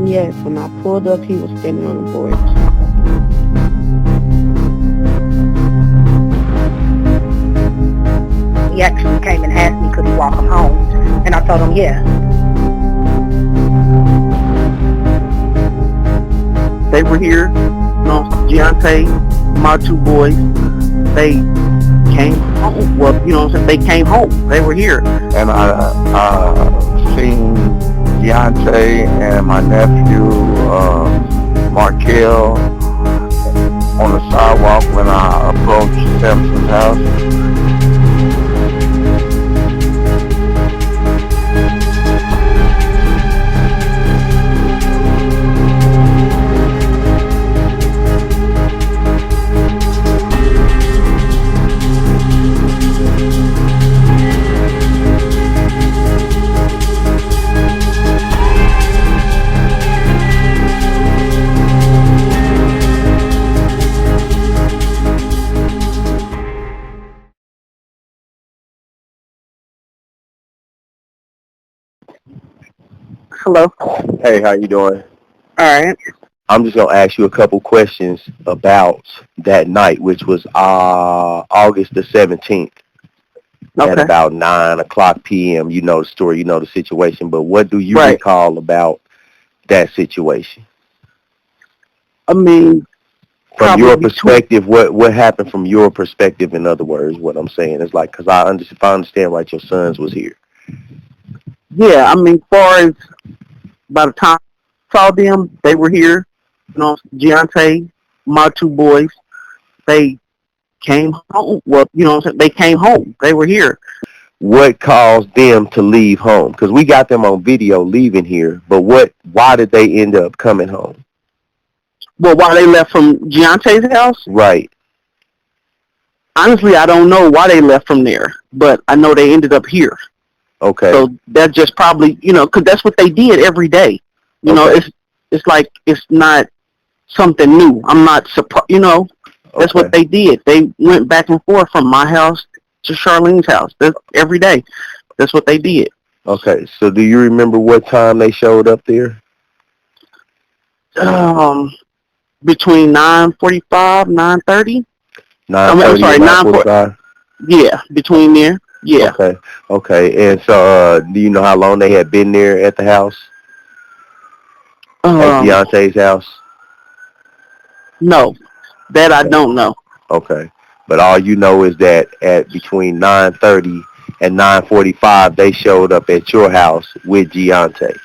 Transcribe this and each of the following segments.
Yes, when I pulled up, he was standing on the porch. He actually came and asked me could he walk him home, and I told him yeah. They were here. Giante, my two boys, they came home. Well, they came home. They were here. And I seen Deontay and my nephew, Markel, on the sidewalk when I approached Sampson's house. Hello. Hey, how you doing? All right. I'm just gonna ask you a couple questions about that night, which was August the 17th at Okay. about 9:00 p.m. You know the story, you know the situation, but what do you Right. recall about that situation? I mean, From your probably perspective, what happened from your perspective? In other words, what I'm saying is like, because if I understand right, your sons was here. yeah. I mean, far as by the time I saw them, they were here. Giante, my two boys, they came home. Well, they came home. They were here. What caused them to leave home? Because we got them on video leaving here, but why did they end up coming home? Well, why they left from Giante's house? Right. Honestly, I don't know why they left from there, but I know they ended up here. Okay. So that just probably, because that's what they did every day. Okay. It's like it's not something new. I'm not surprised. That's what they did. They went back and forth from my house to Charlene's house. That's every day. That's what they did. Okay. So do you remember what time they showed up there? Between 9:45, 9:30. 9:30 I'm sorry, and 9:40. 9:45? Yeah, between there. Yeah. Okay. Okay. And so do you know how long they had been there at the house? At Deontay's house? No, that I don't know. Okay. But all you know is that at between 9:30 and 9:45, they showed up at your house with Giante.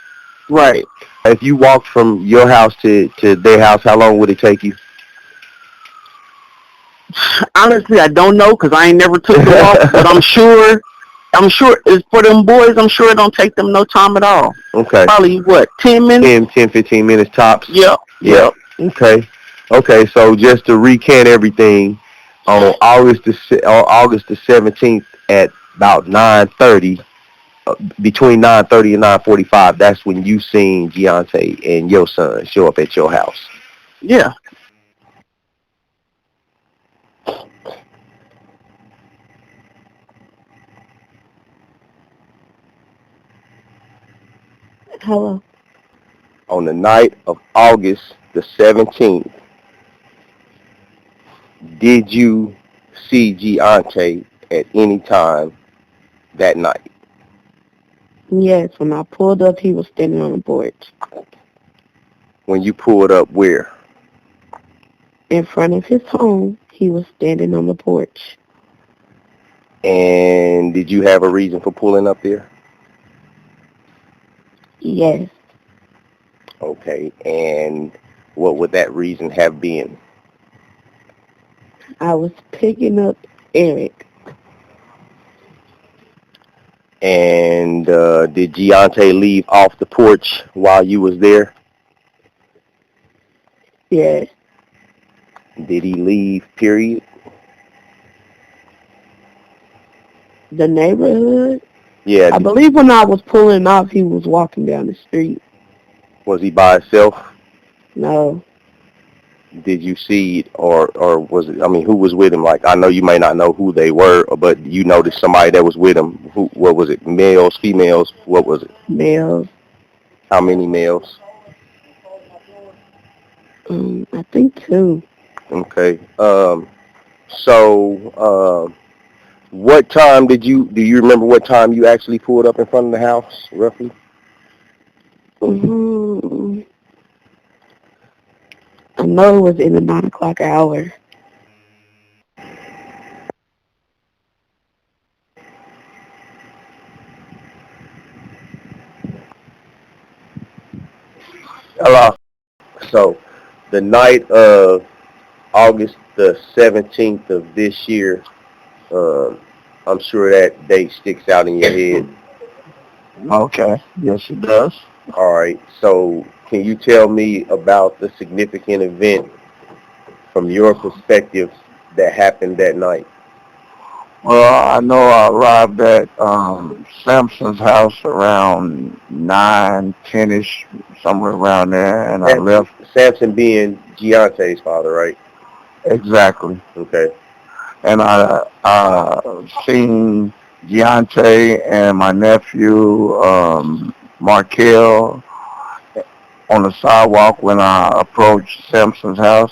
Right. If you walked from your house to their house, how long would it take you? Honestly, I don't know because I ain't never took the walk, but I'm sure it's for them boys. I'm sure it don't take them no time at all. Okay. Probably, 10 minutes? 15 minutes tops? Yep. Yep. Okay. Okay, so just to recant everything, on August the 17th at about 9:30, between 9:30 and 9:45, that's when you seen Giante and your son show up at your house. Yeah. Hello. On the night of August the 17th, did you see Giante at any time that night? Yes, when I pulled up, he was standing on the porch. When you pulled up, where? In front of his home, he was standing on the porch. And did you have a reason for pulling up there? Yes. Okay, and what would that reason have been? I was picking up Eric. And did Giante leave off the porch while you was there? Yes. Did he leave, period? The neighborhood? Yeah. I believe when I was pulling off, he was walking down the street. Was he by himself? No. Did you see it, or was it, who was with him? Like, I know you may not know who they were, but you noticed somebody that was with him. What was it? Males, females? What was it? Males. How many males? I think 2. Okay. What time do you remember what time you actually pulled up in front of the house, roughly? Mm-hmm. I know it was in the 9 o'clock hour. Hello. So, the night of August the 17th of this year, I'm sure that date sticks out in your head. Okay. Yes, it does. All right. So, can you tell me about the significant event from your perspective that happened that night? Well, I know I arrived at Sampson's house around 9:10ish, somewhere around there, and I left. Samson being Giante's father, right? Exactly. Okay. And I seen Giante and my nephew Markel on the sidewalk when I approached Sampson's house.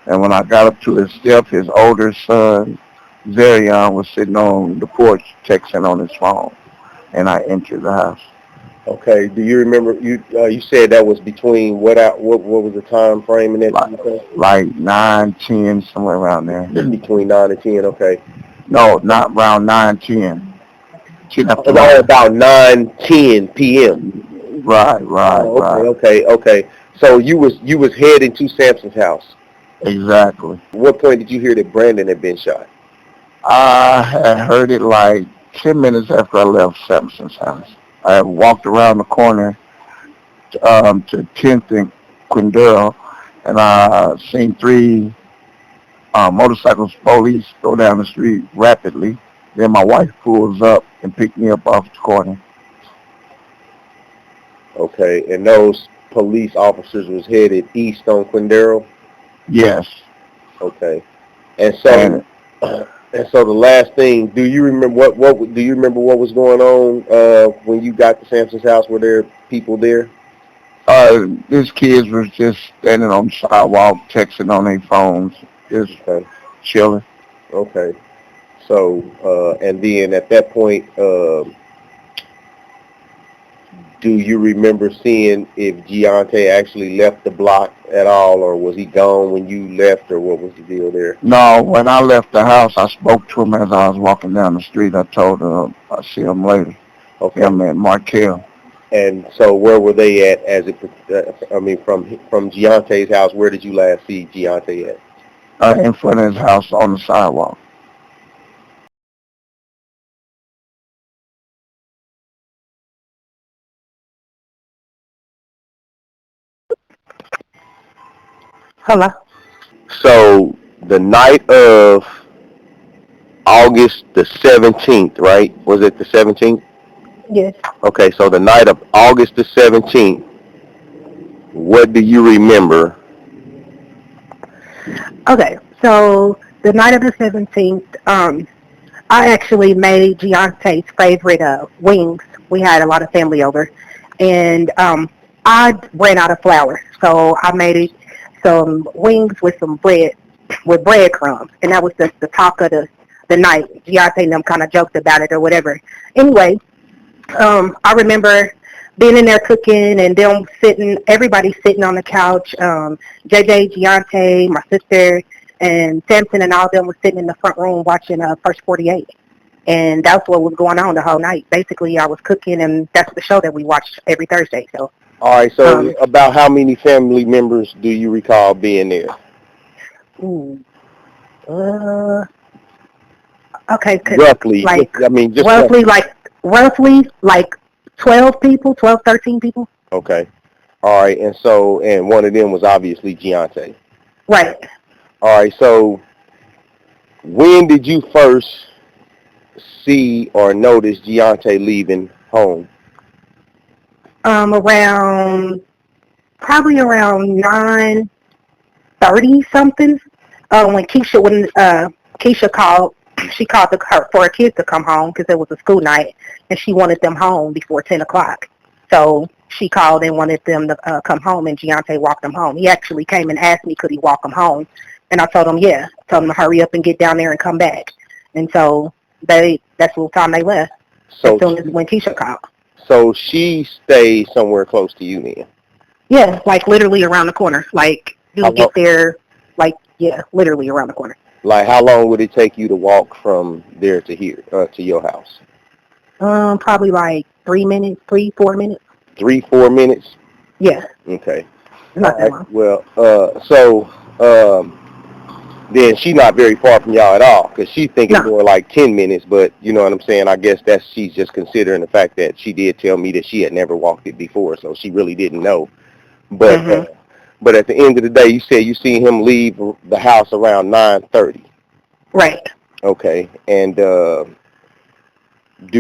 And when I got up to his step, his older son, Zarion, was sitting on the porch texting on his phone. And I entered the house. Okay. Do you remember you said that was between what was the time frame in that? Like 9:10, somewhere around there. Between 9 and 10. Okay. No, not around 9:10. About 9:10 p.m. Right. Okay. So you was heading to Sampson's house. Exactly. At what point did you hear that Brandon had been shot? I had heard it like 10 minutes after I left Sampson's house. I had walked around the corner to 10th and Quindale, and I seen 3 motorcycles police go down the street rapidly. Then my wife pulls up and picked me up off the corner. Okay, and those police officers was headed east on Quindale? Yes. Okay. And so the last thing, do you remember what was going on when you got to Sampson's house? Were there people there? These kids was just standing on the sidewalk, texting on their phones, just chilling. Okay. So, and then at that point, do you remember seeing if Giante actually left the block at all, or was he gone when you left, or what was the deal there? No, when I left the house, I spoke to him as I was walking down the street. I told him I'll see him later. Okay. Him and Markel. And so where were they at from Giante's house, where did you last see Giante at? In front of his house on the sidewalk. Hello. So the night of August the 17th, right? Was it the 17th? Yes. Okay, so the night of August the 17th, what do you remember? Okay, so the night of the 17th, I actually made Giante's favorite wings. We had a lot of family over, and I ran out of flour, so I made some wings with some bread, with breadcrumbs, and that was just the talk of the night. Giante and them kind of joked about it or whatever. Anyway, I remember being in there cooking and them everybody sitting on the couch. JJ, Giante, my sister, and Samson and all of them were sitting in the front room watching First 48. And that's what was going on the whole night. Basically, I was cooking, and that's the show that we watched every Thursday. So. All right, so about how many family members do you recall being there? Okay. Roughly. Roughly like 12 people, 12, 13 people. Okay. All right, and one of them was obviously Giante. Right. All right, so when did you first see or notice Giante leaving home? Probably around 9:30 something. When Keisha called, she called for her kids to come home because it was a school night, and she wanted them home before 10 o'clock. So she called and wanted them to come home, and Giante walked them home. He actually came and asked me, could he walk them home? And I told him, yeah. I told him to hurry up and get down there and come back. And so that's the time they left, So, as soon as when Keisha called. so she stayed somewhere close to you then? Yeah, like literally around the corner. Like, you How would get there, like, yeah, literally around the corner. Like, how long would it take you to walk from there to here, to your house? Probably like 4 minutes. 3-4 minutes? Yeah, Okay. not that Alright, long. well, then she not very far from y'all at all, because she thinking No. more like 10 minutes, but you know what I'm saying? I guess she's just considering the fact that she did tell me that she had never walked it before, so she really didn't know. But but at the end of the day, you said you seen him leave the house around 9:30. Right. Okay, and do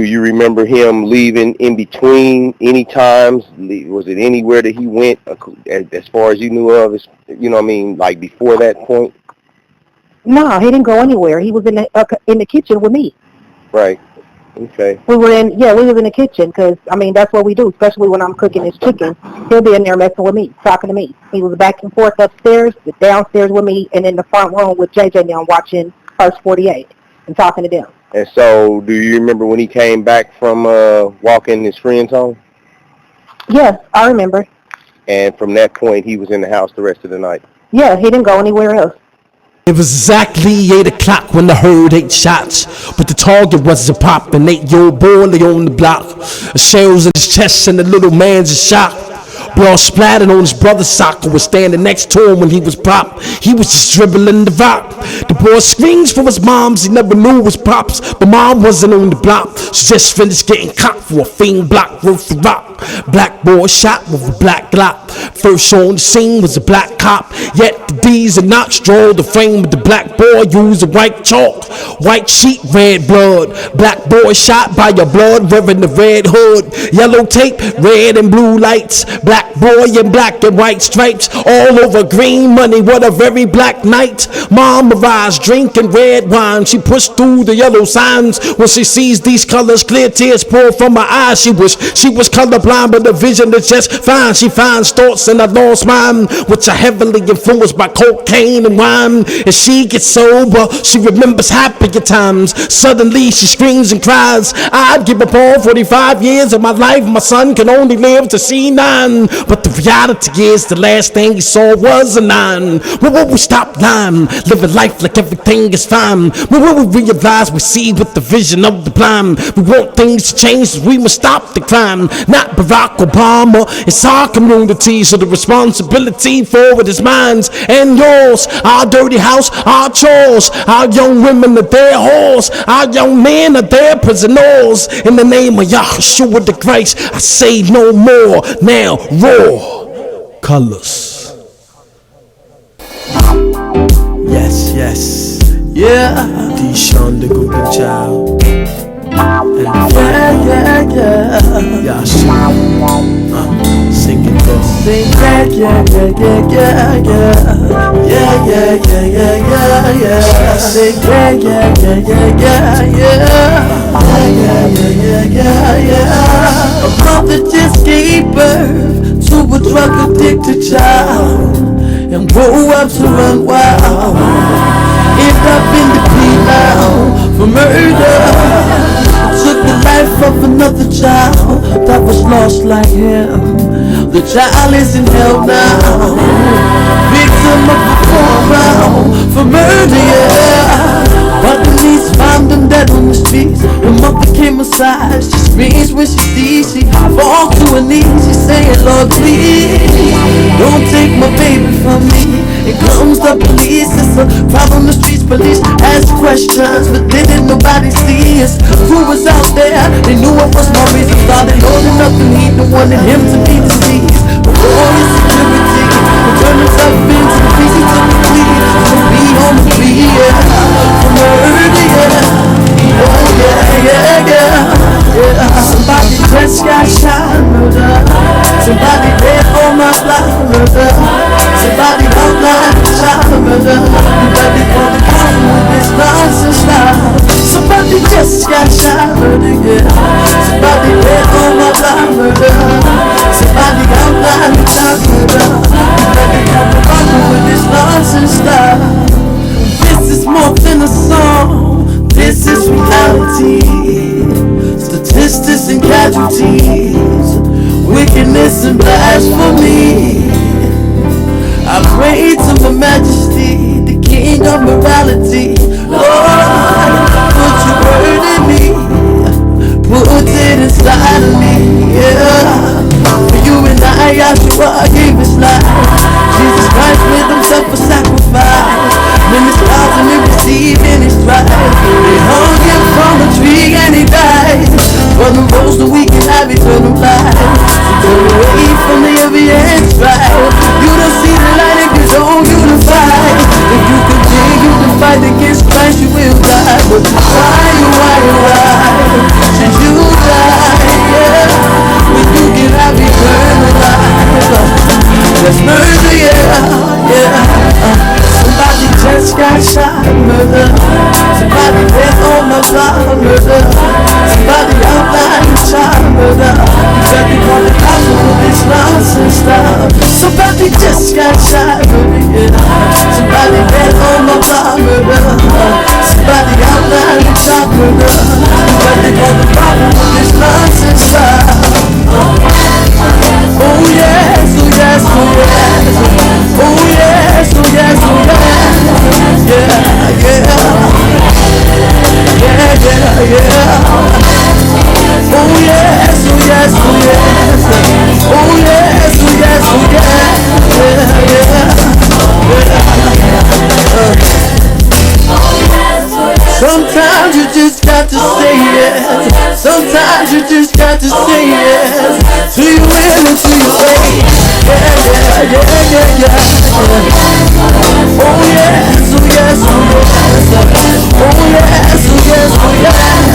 you remember him leaving in between any times? Was it anywhere that he went as far as you knew of? You know what I mean, like before that point? No, he didn't go anywhere. He was in the kitchen with me. Right. Okay. We was in the kitchen because, I mean, that's what we do, especially when I'm cooking his chicken. He'll be in there messing with me, talking to me. He was back and forth upstairs, downstairs with me, and in the front room with JJ now watching First 48 and talking to them. And so, do you remember when he came back from walking his friend's home? Yes, I remember. And from that point, he was in the house the rest of the night? Yeah, he didn't go anywhere else. It was exactly 8 o'clock when I heard 8 shots, but the target was a pop, an 8-year-old boy lay on the block. Shells in his chest and the little man's in shock. Blood splattered on his brother's sock, who was standing next to him when he was popped. He was just dribbling the rock. The boy screams for his moms, he never knew it was pops, but mom wasn't on the block. She just finished getting caught for a fiend block worth of rock. Black boy shot with a black Glock. First on the scene was a black cop, yet the D's and knots draw the frame of the black boy used a white chalk. White sheet, red blood. Black boy shot by your blood, wearing the red hood. Yellow tape, red and blue lights. Black boy in black and white stripes, all over green money. What a very black night. Mom arrives drinking red wine. She pushed through the yellow signs. When she sees these colors, clear tears pour from her eyes. She wish she was colorblind, but the vision is just fine. She finds thoughts in a lost mind, which are heavily influenced by cocaine and wine. As she gets sober, she remembers happier times. Suddenly she screams and cries, I'd give up all 45 years of my life. My son can only live to see 9. But the reality is the last thing he saw was a 9. When will we stop lying? Living life like everything is fine. When will we realize we see with the vision of the blind? We want things to change, so we must stop the crime. Not Barack Obama, it's our community, so the responsibility for it is mine and yours. Our dirty house, our chores. Our young women are their whores. Our young men are their prisoners. In the name of Yahushua the Christ, I say no more. Now raw colors. Yes, yeah. Deshaun the Golden Child. And yeah. Sing it, bro. Sing A mother just gave birth to a drug addicted child and grew up to run wild. End up in the plea now for murder. Took the life of another child that was lost like him. The child is in hell now, victim of a 4 round for murder, yeah. But the police found him dead on the streets. Her mother came aside, she screams when she sees. She falls to her knees, she saying, Lord, please, don't take my baby from me. Here comes the police, it's a crowd on the streets. Police ask questions, but didn't nobody see us. Who was out there? They knew it was Maurice. Started loading up and he wanted him to be deceased. Before his security, we turned himself into the police. He took the plea to be on the plea, yeah. For murder, yeah. Oh yeah. Somebody just got shot, murder. Somebody dead on my block, murder. Somebody outlined the child, murder. You ready for the count with this nonsense now? Somebody just got shot, murder, yeah. Somebody dead on my block, murder. Somebody online and talk with her. Let me come rockin' with this nonsense style. This is more than a song, this is reality. Statistics and casualties, wickedness and blasphemy. I pray to my majesty, the king of morality. Lord, put your word in me, put it inside of me, yeah. For you and I, Yahshua gave his life. Jesus Christ with himself a sacrifice. When his clouds and we receive in his stride, they hung him from a tree and he died for the rose that we can have eternal life. So turn away from the heavy and strife. You don't see the light if you don't unify. If you continue to fight against Christ, you will die. But why should you die? Yeah, when you can have eternal life. That's murder, yeah. Somebody just got shot, murder. Somebody dead on my block, murder. Somebody outlined and shot, murder. You got me on the top of this nonsense style. Somebody just got shot, murder, yeah. Somebody dead on my block, murder. Somebody outlined and shot, murder. You got me on the top of this nonsense style. Oh yes, oh yes, oh yes. Oh yes, oh yes, oh yes. Yeah, yeah. Oh yes, oh yes, oh yes. Oh yes, oh yes, oh yes. Sometimes you just got to say yes. Sometimes you just got to say yes. To your will and to your way. Yeah. Oh yes, oh yes, oh yes. Oh yes, oh yes, oh yes. Yeah.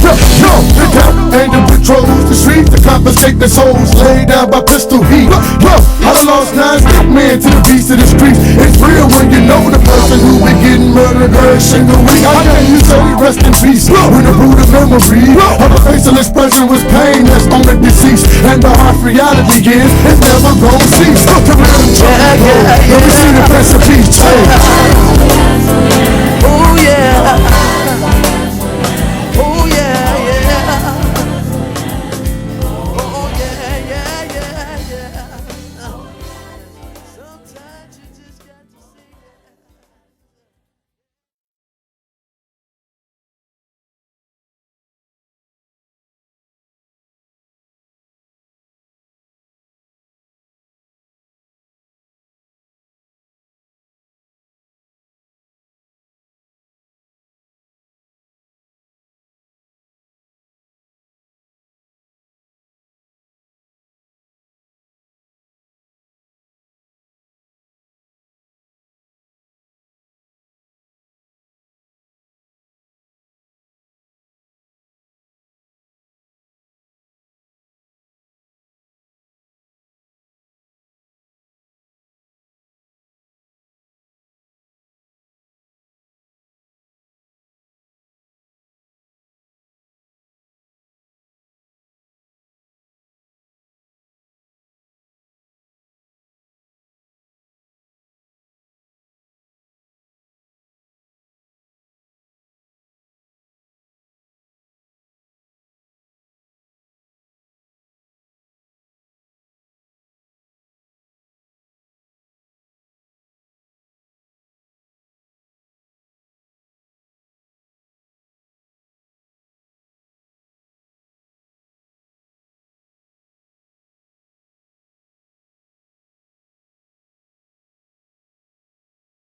Yo, the cop and the patrol, the streets, the confiscate the souls, laid down by pistol heat. Yo, I done lost 9 stick men to the beast of the streets. It's real when you know the person who been getting murdered every single week. How can you say rest in peace when the root of memory of a facial expression was pain that's on the deceased, and the harsh reality is it's never gonna cease. Come on, let me see the recipe change.